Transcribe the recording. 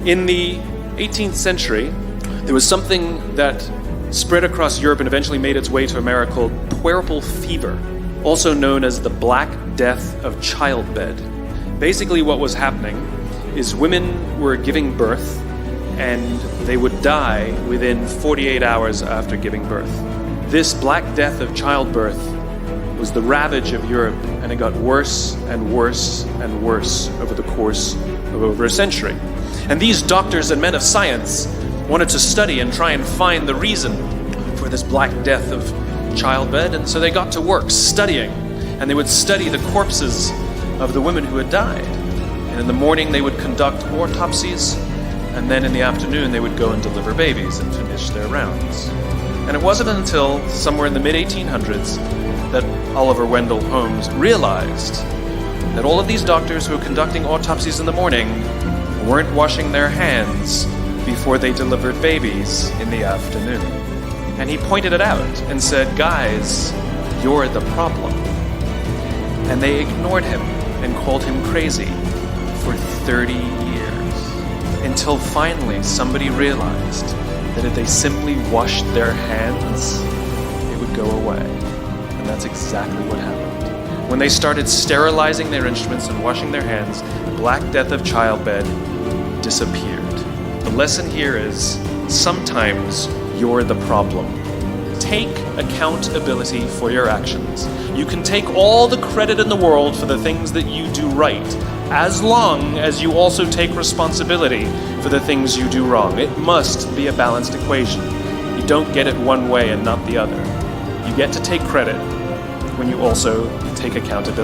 In the 18th century, there was something that spread across Europe and eventually made its way to America called puerperal fever, also known as the Black Death of childbed. Basically what was happening is women were giving birth and they would die within 48 hours after giving birth. This Black Death of childbirth was the ravage of Europe, and it got worse and worse and worse over the course of over a century. And these doctors and men of science wanted to study and try and find the reason for this Black Death of childbed, and so they got to work studying, and they would study the corpses of the women who had died. And in the morning they would conduct autopsies, and then in the afternoon they would go and deliver babies and finish their rounds. And it wasn't until somewhere in the mid-1800s that Oliver Wendell Holmes realized that all of these doctors who were conducting autopsies in the morning weren't washing their hands before they delivered babies in the afternoon. And he pointed it out and said, "Guys, you're the problem." And they ignored him and called him crazy for 30 years, until finally somebody realized that if they simply washed their hands, it would go away. And that's exactly what happened. When they started sterilizing their instruments and washing their hands, the Black Death of childbed disappeared. The lesson here is, sometimes you're the problem. Take accountability for your actions. You can take all the credit in the world for the things that you do right, as long as you also take responsibility for the things you do wrong. It must be a balanced equation. You don't get it one way and not the other. You get to take credit when you also take accountability.